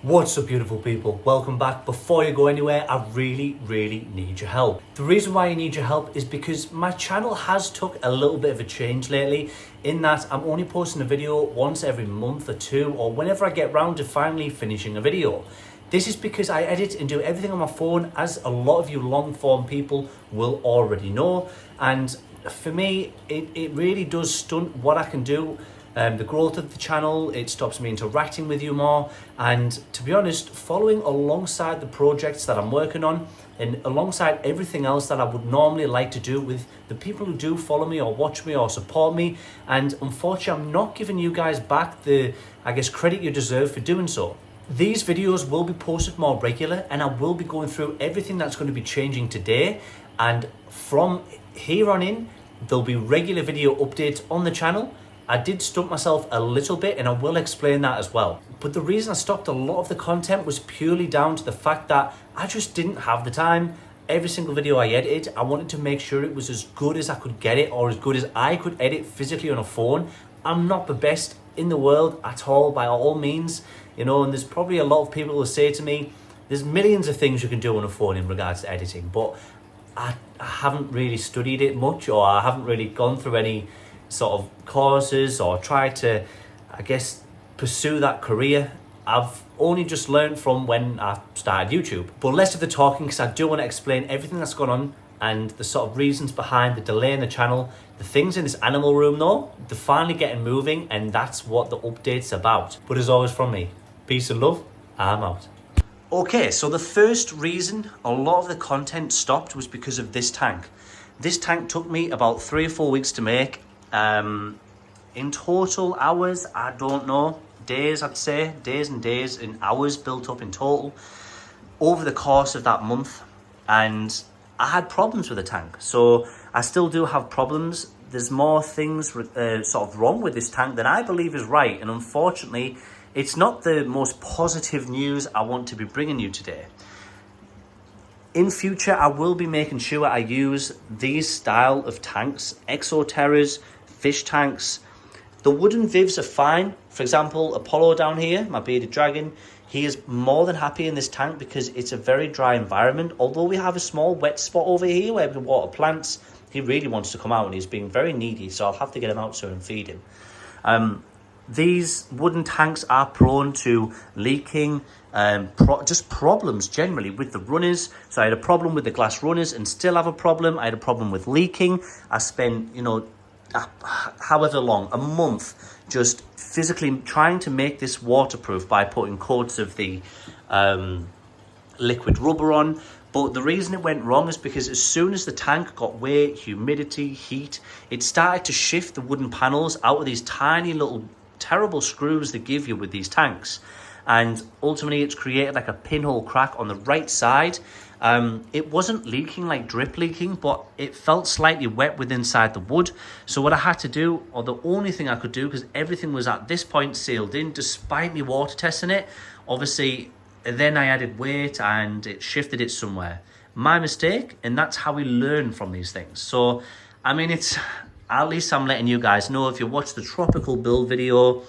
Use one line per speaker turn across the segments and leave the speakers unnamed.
What's up, beautiful people? Welcome back. Before you go anywhere, I really need your help. The reason why you need your help is because my channel has took a little bit of a change lately, in that I'm only posting a video once every month or two, or whenever I get round to finally finishing a video. This is because I edit and do everything on my phone, as a lot of you long form people will already know. And for me, it really does stunt what I can do. The growth of the channel, it stops me interacting with you more, and to be honest, following alongside the projects that I'm working on and alongside everything else that I would normally like to do with the people who do follow me or watch me or support me. And unfortunately, I'm not giving you guys back the, credit you deserve for doing so. These videos will be posted more regular, and I will be going through everything that's going to be changing today, and from here on in there'll be regular video updates on the channel. I did stunt myself a little bit, and I will explain that as well. But the reason I stopped a lot of the content was purely down to the fact that I just didn't have the time. Every single video I edited, I wanted to make sure it was as good as I could get it, or as good as I could edit physically on a phone. I'm not the best in the world at all, by all means, you know, and there's probably a lot of people who say to me, there's millions of things you can do on a phone in regards to editing, but I haven't really studied it much, or I haven't really gone through any sort of courses or try to, pursue that career. I've only just learned from when I started YouTube. But less of the talking, because I do want to explain everything that's gone on and the sort of reasons behind the delay in the channel. The things in this animal room though, they're finally getting moving, and that's what the update's about. But as always from me, peace and love, I'm out. Okay, so the first reason a lot of the content stopped was because of this tank. This tank took me about 3 or 4 weeks to make. In total hours, I don't know, days, I'd say, days and days and hours built up in total over the course of that month. And I had problems with the tank, so I still do have problems. There's more things sort of wrong with this tank than I believe is right, and unfortunately it's not the most positive news I want to be bringing you today. In future, I will be making sure I use these style of tanks, exoterras, fish tanks. The wooden vivs are fine. For example, Apollo down here, my bearded dragon, he is more than happy in this tank because it's a very dry environment. Although we have a small wet spot over here where we can water plants, he really wants to come out and he's being very needy, so I'll have to get him out soon and feed him. These wooden tanks are prone to leaking, just problems generally with the runners. So I had a problem with the glass runners and still have a problem. I had a problem with leaking. I spent, however long, a month, just physically trying to make this waterproof by putting coats of the liquid rubber on. But the reason it went wrong is because as soon as the tank got weight, humidity, heat, it started to shift the wooden panels out of these tiny little terrible screws they give you with these tanks. And ultimately it's created like a pinhole crack on the right side. It wasn't leaking like drip leaking, but it felt slightly wet with inside the wood. So what I had to do, or the only thing I could do, because everything was at this point sealed in despite me water testing it, obviously then I added weight and it shifted it somewhere. My mistake, and that's how we learn from these things. So I mean, it's, at least I'm letting you guys know, if you watch the tropical build video,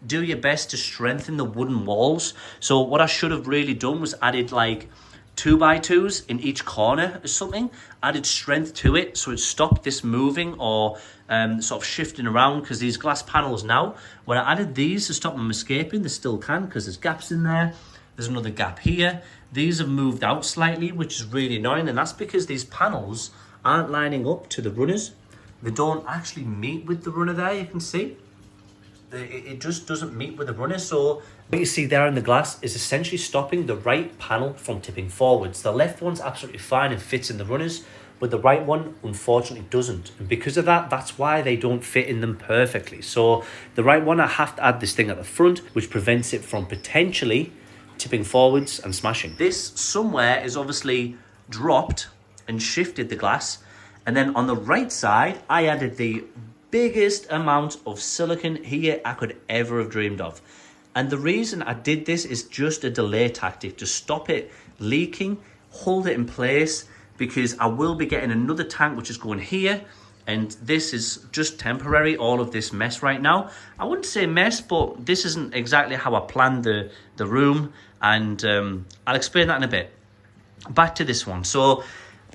do your best to strengthen the wooden walls. So what I should have really done was added like 2x2s in each corner or something, added strength to it so it stopped this moving or sort of shifting around, because these glass panels now, when I added these to stop them escaping, they still can because there's gaps in there. There's another gap here. These have moved out slightly, which is really annoying, and that's because these panels aren't lining up to the runners. They don't actually meet with the runner there, you can see. It just doesn't meet with the runner. So what you see there in the glass is essentially stopping the right panel from tipping forwards. The left one's absolutely fine and fits in the runners, but the right one unfortunately doesn't. And because of that, that's why they don't fit in them perfectly. So the right one, I have to add this thing at the front, which prevents it from potentially tipping forwards and smashing. This somewhere is obviously dropped and shifted the glass. And then on the right side, I added the biggest amount of silicone here I could ever have dreamed of. And the reason I did this is just a delay tactic to stop it leaking, hold it in place, because I will be getting another tank which is going here, And this is just temporary, all of this mess right now. I wouldn't say mess, but this isn't exactly how I planned the room. And I'll explain that in a bit. Back to this one. So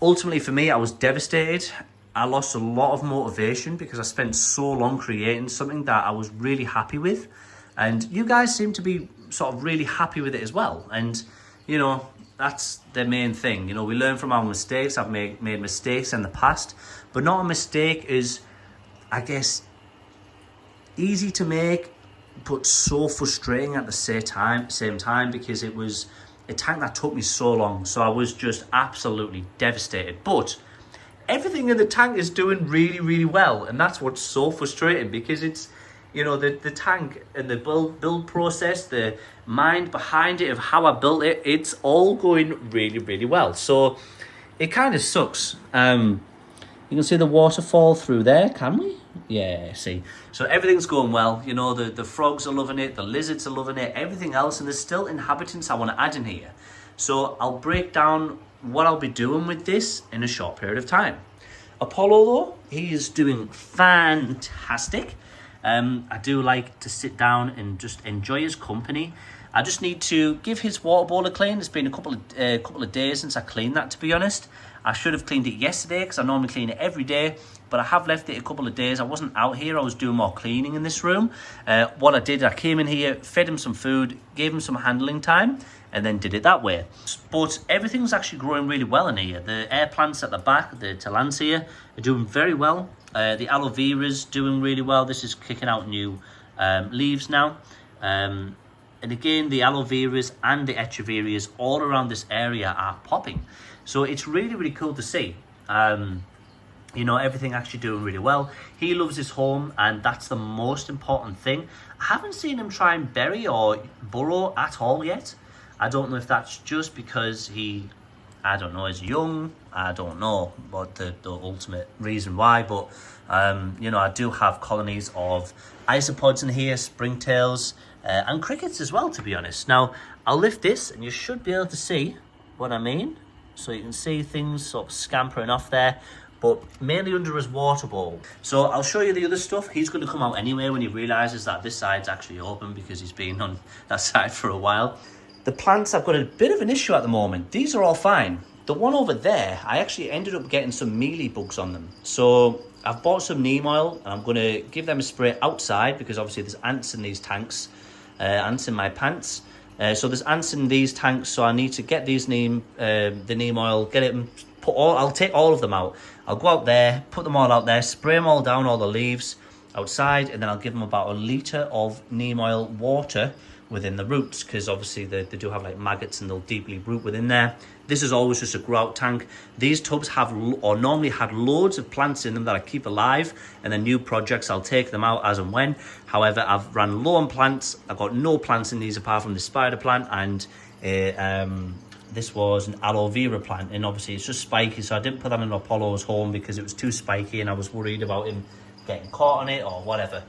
ultimately for me, I was devastated. I lost a lot of motivation because I spent so long creating something that I was really happy with. And you guys seem to be sort of really happy with it as well. And, you know, that's the main thing. You know, we learn from our mistakes. I've made mistakes in the past. But not a mistake is, I guess, easy to make, but so frustrating at the same time because it was a tank that took me so long. So I was just absolutely devastated. But everything in the tank is doing really, really well. And that's what's so frustrating because it's, you know, the tank and the build process, the mind behind it of how I built it, it's all going really, really well. So it kind of sucks. You can see the waterfall through there, can we? Yeah, see. So everything's going well. You know, the frogs are loving it, the lizards are loving it, everything else. And there's still inhabitants I want to add in here. So I'll break down what I'll be doing with this in a short period of time. Apollo, though, he is doing fantastic. I do like to sit down and just enjoy his company. I just need to give his water bowl a clean. It's been a couple of days since I cleaned that, to be honest. I should have cleaned it yesterday because I normally clean it every day, but I have left it a couple of days. I wasn't out here. I was doing more cleaning in this room. What I did, I came in here, fed him some food, gave him some handling time, and then did it that way. But everything's actually growing really well in here. The air plants at the back, the Tillandsia, are doing very well. The aloe vera's doing really well. This is kicking out new leaves now. And again, the aloe veras and the echeverias all around this area are popping. So it's really, really cool to see. You know, everything actually doing really well. He loves his home, and that's the most important thing. I haven't seen him try and bury or burrow at all yet. I don't know if that's just because he, I don't know, is young. I don't know what the ultimate reason why, but you know, I do have colonies of isopods in here, springtails, and crickets as well, to be honest. Now, I'll lift this and you should be able to see what I mean. So you can see things sort of scampering off there, but mainly under his water bowl. So I'll show you the other stuff. He's going to come out anyway when he realizes that this side's actually open because he's been on that side for a while. The plants, I've got a bit of an issue at the moment. These are all fine. The one over there, I actually ended up getting some mealy bugs on them. So I've bought some neem oil and I'm going to give them a spray outside because obviously there's ants in these tanks, ants in my pants. So there's ants in these tanks, so I need to get these the neem oil, get it, and I'll take all of them out. I'll go out there, put them all out there, spray them all down, all the leaves outside, and then I'll give them about 1 litre of neem oil water within the roots, because obviously they do have like maggots and they'll deeply root within there. This is always just a grow out tank. These tubs have, or normally had, loads of plants in them that I keep alive, and then new projects I'll take them out as and when. However, I've ran low on plants. I've got no plants in these apart from the spider plant, and this was an aloe vera plant, and obviously it's just spiky, so I didn't put that in Apollo's home because it was too spiky and I was worried about him getting caught on it or whatever.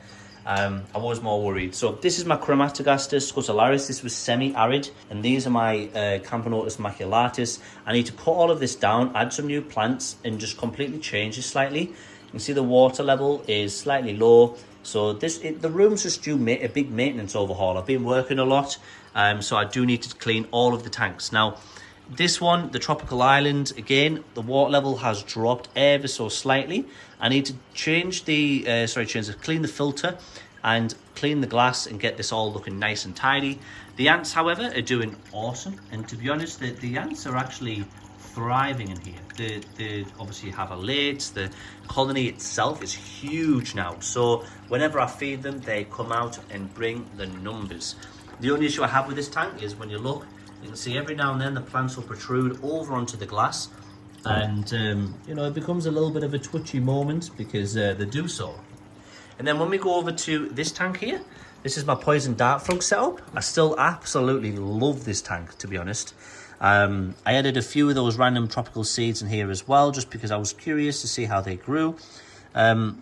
I was more worried. So this is my CREMTOGASTER SCUTELLARIS. This was semi-arid, and these are my Camponotus maculatus. I need to put all of this down, add some new plants, and just completely change it slightly. You can see the water level is slightly low. So the room's just due a big maintenance overhaul. I've been working a lot, so I do need to clean all of the tanks. Now, this one, the tropical island, again, the water level has dropped ever so slightly. I need to change the, clean the filter and clean the glass and get this all looking nice and tidy. The ants, however, are doing awesome. And to be honest, the ants are actually thriving in here. They obviously have a late. The colony itself is huge now. So whenever I feed them, they come out and bring the numbers. The only issue I have with this tank is when you look, you can see every now and then the plants will protrude over onto the glass, and you know, it becomes a little bit of a twitchy moment because they do so. And then when we go over to this tank here, this is my poison dart frog setup. I still absolutely love this tank, to be honest. I added a few of those random tropical seeds in here as well, just because I was curious to see how they grew. The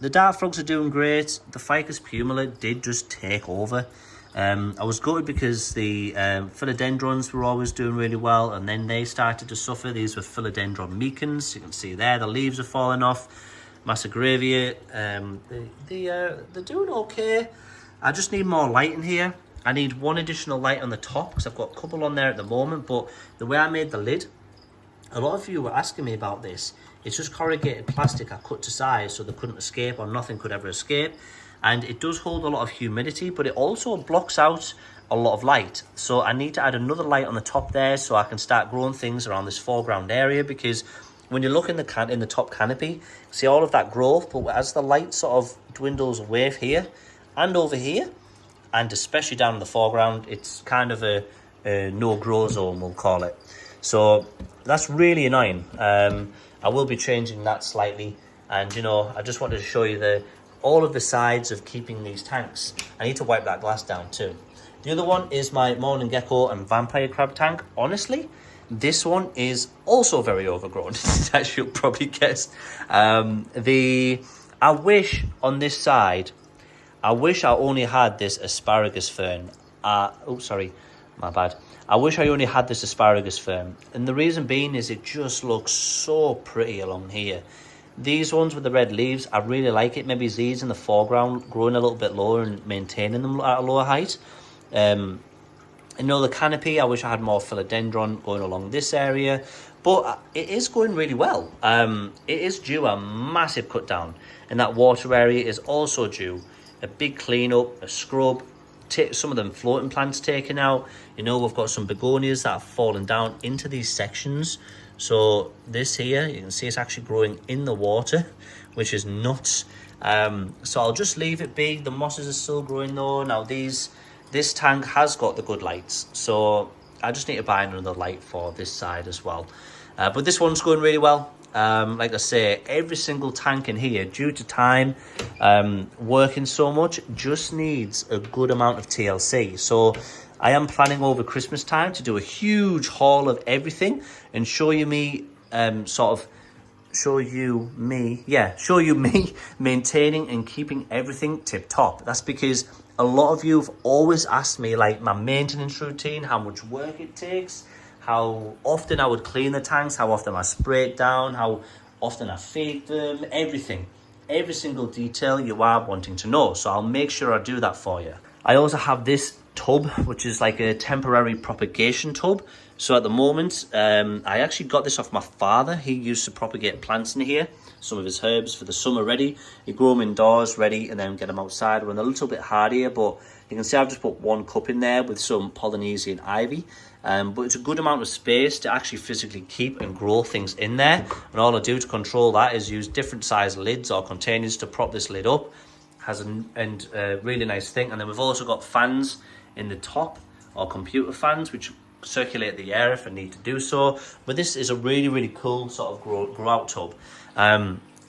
dart frogs are doing great. The Ficus pumila did just take over. I was gutted because the philodendrons were always doing really well, and then they started to suffer. These were philodendron micans. You can see there the leaves are falling off. Massagravia, they're doing okay. I just need more light in here. I need one additional light on the top because I've got a couple on there at the moment, but the way I made the lid, a lot of you were asking me about this. It's just corrugated plastic I cut to size so they couldn't escape, or nothing could ever escape. And it does hold a lot of humidity, but it also blocks out a lot of light. So I need to add another light on the top there so I can start growing things around this foreground area, because when you look in the top canopy, see all of that growth, but as the light sort of dwindles away here and over here, and especially down in the foreground, it's kind of a no-grow zone, we'll call it. So that's really annoying. I will be changing that slightly, and you know, I just wanted to show you all of the sides of keeping these tanks. I need to wipe that glass down too. The other one is my morning gecko and vampire crab tank. Honestly, this one is also very overgrown, as you'll probably guess. I wish on this side, I wish I only had this asparagus fern. Oh, sorry, my bad. I wish I only had this asparagus fern. And the reason being is it just looks so pretty along here. These ones with the red leaves, I really like it. Maybe these in the foreground, growing a little bit lower and maintaining them at a lower height. You know, the canopy, I wish I had more philodendron going along this area, but it is going really well. It is due a massive cut down, and that water area is also due a big clean up, a scrub, some of them floating plants taken out. You know, we've got some begonias that have fallen down into these sections. So this here, you can see it's actually growing in the water, which is nuts. So I'll just leave it be. The mosses are still growing though. Now this tank has got the good lights, so I just need to buy another light for this side as well. But this one's going really well. Like I say, every single tank in here, due to time working so much, just needs a good amount of TLC. So I am planning over Christmas time to do a huge haul of everything and show you me maintaining and keeping everything tip top. That's because a lot of you have always asked me like my maintenance routine, how much work it takes, how often I would clean the tanks, how often I spray it down, how often I feed them, everything. Every single detail you are wanting to know. So I'll make sure I do that for you. I also have this tub, which is like a temporary propagation tub. So at the moment, I actually got this off my father. He used to propagate plants in here, some of his herbs for the summer ready. He'd grow them indoors ready and then get them outside when they're a little bit hardier. But you can see I've just put one cup in there with some Polynesian ivy. But it's a good amount of space to actually physically keep and grow things in there. And all I do to control that is use different size lids or containers to prop this lid up. Has a really nice thing. And then we've also got fans in the top, or computer fans, which circulate the air if I need to do so. But this is a really, really cool sort of grow out tub.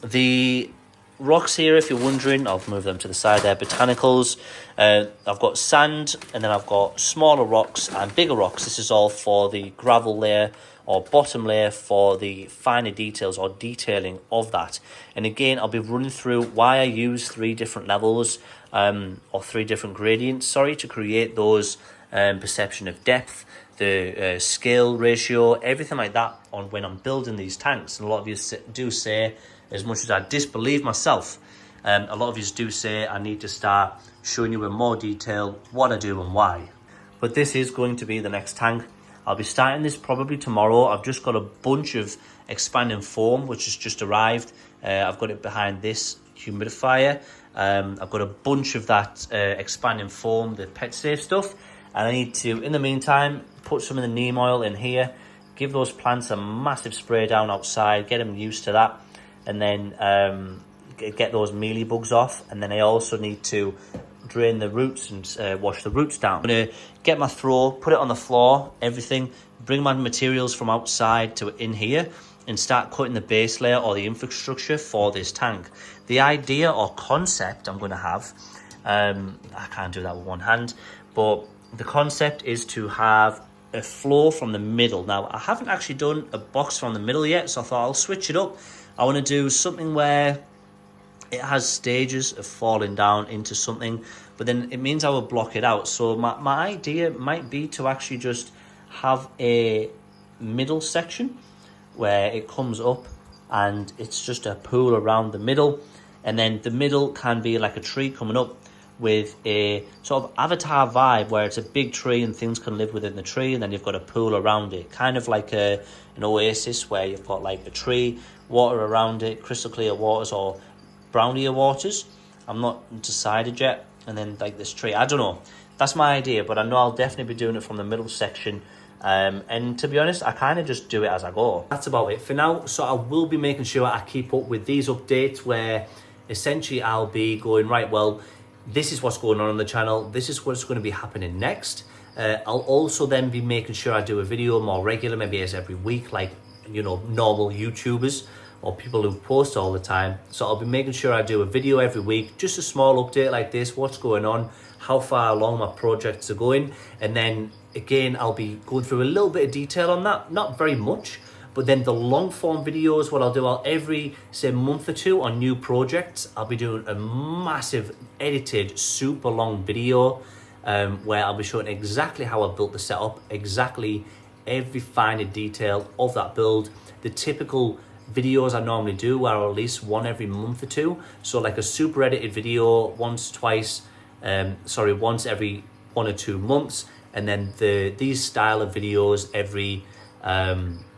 The rocks here, if you're wondering, I'll move them to the side there, botanicals. I've got sand, and then I've got smaller rocks and bigger rocks. This is all for the gravel layer or bottom layer for the finer details or detailing of that. And again, I'll be running through why I use 3 different levels or 3 different gradients, to create those perception of depth, the scale ratio, everything like that on when I'm building these tanks. And a lot of you do say, as much as I disbelieve myself, a lot of you do say I need to start showing you in more detail what I do and why. But this is going to be the next tank. I'll be starting this probably tomorrow. I've just got a bunch of expanding foam which has just arrived. I've got it behind this humidifier. I've got a bunch of that expanding foam, the pet safe stuff, and I need to, in the meantime, put some of the neem oil in here, give those plants a massive spray down outside, get them used to that, and then get those mealy bugs off. And then I also need to drain the roots and wash the roots down. I'm going to get my throw, put it on the floor, everything, bring my materials from outside to in here and start cutting the base layer or the infrastructure for this tank. The idea or concept I'm going to have, I can't do that with one hand, but the concept is to have a flow from the middle. Now, I haven't actually done a box from the middle yet, so I thought I'll switch it up. I want to do something where it has stages of falling down into something, but then it means I will block it out. So my idea might be to actually just have a middle section where it comes up and it's just a pool around the middle. And then the middle can be like a tree coming up with a sort of avatar vibe where it's a big tree and things can live within the tree, and then you've got a pool around it, kind of like an oasis where you've got like a tree, water around it, crystal clear waters or brownier waters. I'm not decided yet. And then like this tree, I don't know, that's my idea, but I know I'll definitely be doing it from the middle section. And to be honest, I kind of just do it as I go. That's about it for now. So I will be making sure I keep up with these updates where essentially I'll be going, right, well, this is what's going on the channel, this is what's going to be happening next. I'll also then be making sure I do a video more regular, maybe as every week, like, you know, normal YouTubers or people who post all the time. So I'll be making sure I do a video every week, just a small update like this, what's going on, how far along my projects are going. And then again, I'll be going through a little bit of detail on that, not very much. But then the long form videos, what I'll do, every, say, month or two on new projects, I'll be doing a massive edited, super long video where I'll be showing exactly how I built the setup, exactly every finer detail of that build. The typical videos I normally do where I'll release one every month or two. So like a super edited video once every 1 or 2 months. And then these style of videos every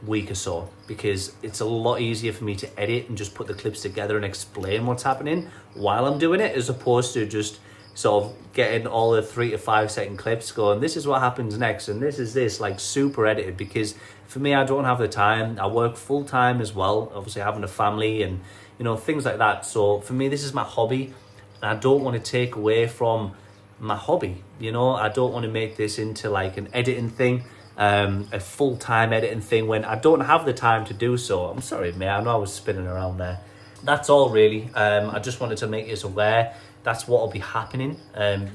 week or so, because it's a lot easier for me to edit and just put the clips together and explain what's happening while I'm doing it, as opposed to just sort of getting all the 3 to 5 second clips going, this is what happens next and this is this, like super edited. Because for me, I don't have the time. I work full time as well, obviously having a family and, you know, things like that. So for me, this is my hobby and I don't want to take away from my hobby. You know, I don't want to make this into like an editing thing, a full-time editing thing when I don't have the time to do so. I'm sorry, mate, I know I was spinning around there. That's all really. I just wanted to make you aware that's what will be happening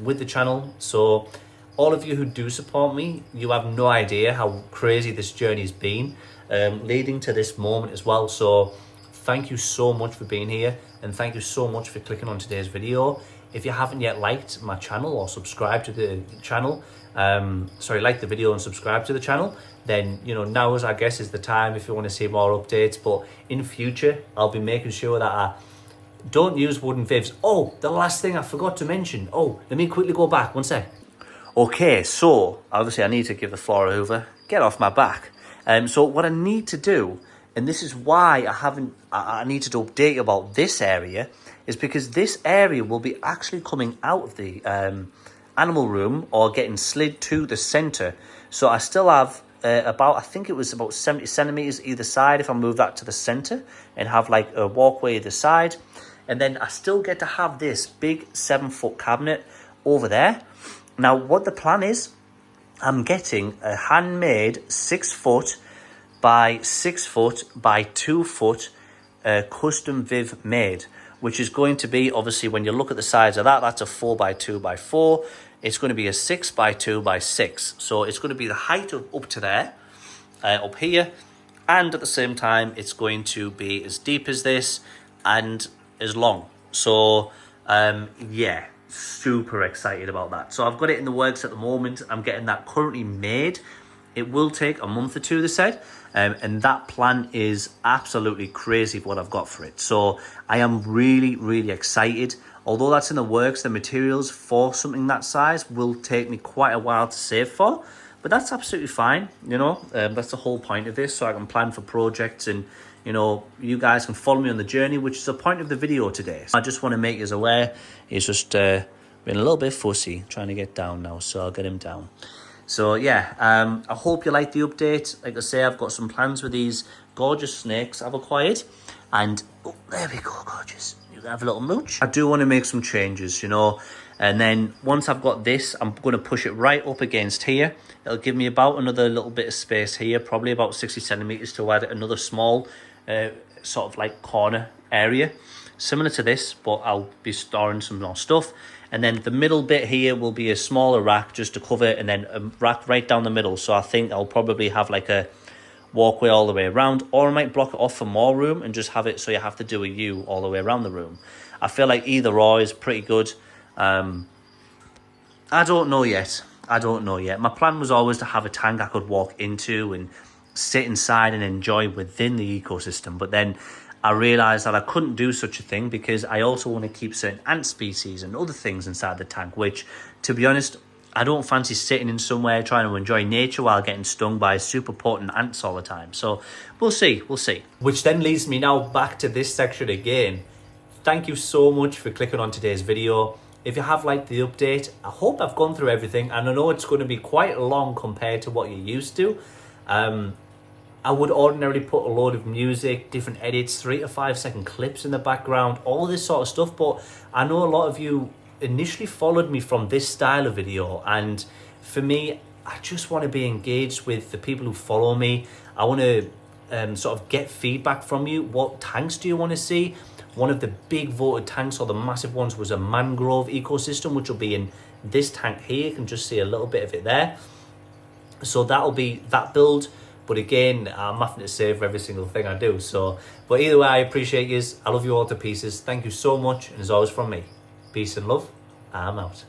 with the channel. So all of you who do support me, you have no idea how crazy this journey's been leading to this moment as well. So thank you so much for being here, and thank you so much for clicking on today's video. If you haven't yet liked my channel or subscribed to the channel, like the video and subscribe to the channel, then, you know, now is, I guess, is the time if you want to see more updates. But in future, I'll be making sure that I don't use wooden fibs. Oh, the last thing I forgot to mention. Oh, let me quickly go back, one sec. Okay, so obviously I need to give the floor over, get off my back. So what I need to do, and this is why I needed to update you about this area, is because this area will be actually coming out of the animal room or getting slid to the center. So I still have I think it was about 70 centimeters either side if I move that to the center and have like a walkway either side. And then I still get to have this big 7-foot cabinet over there. Now what the plan is, I'm getting a handmade 6-foot by 6-foot by 2-foot custom viv made, which is going to be, obviously when you look at the size of that, that's a 4x2x4. It's going to be a 6x2x6. So it's going to be the height of up to there, up here. And at the same time, it's going to be as deep as this and as long. So yeah, super excited about that. So I've got it in the works at the moment. I'm getting that currently made. It will take a month or two, they said. And that plan is absolutely crazy for what I've got for it. So I am really, really excited. Although that's in the works, the materials for something that size will take me quite a while to save for. But that's absolutely fine, you know. That's the whole point of this, so I can plan for projects and, you know, you guys can follow me on the journey, which is the point of the video today. So I just want to make you aware, he's just been a little bit fussy trying to get down now, so I'll get him down. So yeah, I hope you like the update. Like I say, I've got some plans with these gorgeous snakes I've acquired. And, oh, there we go, gorgeous. You can have a little mooch. I do want to make some changes, you know. And then once I've got this, I'm going to push it right up against here. It'll give me about another little bit of space here, probably about 60 centimeters to add another small sort of like corner area. Similar to this, but I'll be storing some more stuff. And then the middle bit here will be a smaller rack just to cover it, and then a rack right down the middle. So I think I'll probably have like a walkway all the way around, or I might block it off for more room and just have it so you have to do a U all the way around the room. I feel like either or is pretty good. I don't know yet. My plan was always to have a tank I could walk into and sit inside and enjoy within the ecosystem. But then I realised that I couldn't do such a thing because I also want to keep certain ant species and other things inside the tank, which, to be honest, I don't fancy sitting in somewhere trying to enjoy nature while getting stung by super potent ants all the time. So we'll see. Which then leads me now back to this section again. Thank you so much for clicking on today's video. If you have liked the update, I hope I've gone through everything, and I know it's going to be quite long compared to what you're used to. I would ordinarily put a load of music, different edits, 3 to 5 second clips in the background, all this sort of stuff. But I know a lot of you initially followed me from this style of video. And for me, I just want to be engaged with the people who follow me. I want to sort of get feedback from you. What tanks do you want to see? One of the big voted tanks, or the massive ones, was a mangrove ecosystem, which will be in this tank here. You can just see a little bit of it there. So that'll be that build. But again, I'm having to save for every single thing I do. So, but either way, I appreciate you. I love you all to pieces. Thank you so much. And as always from me, peace and love. I'm out.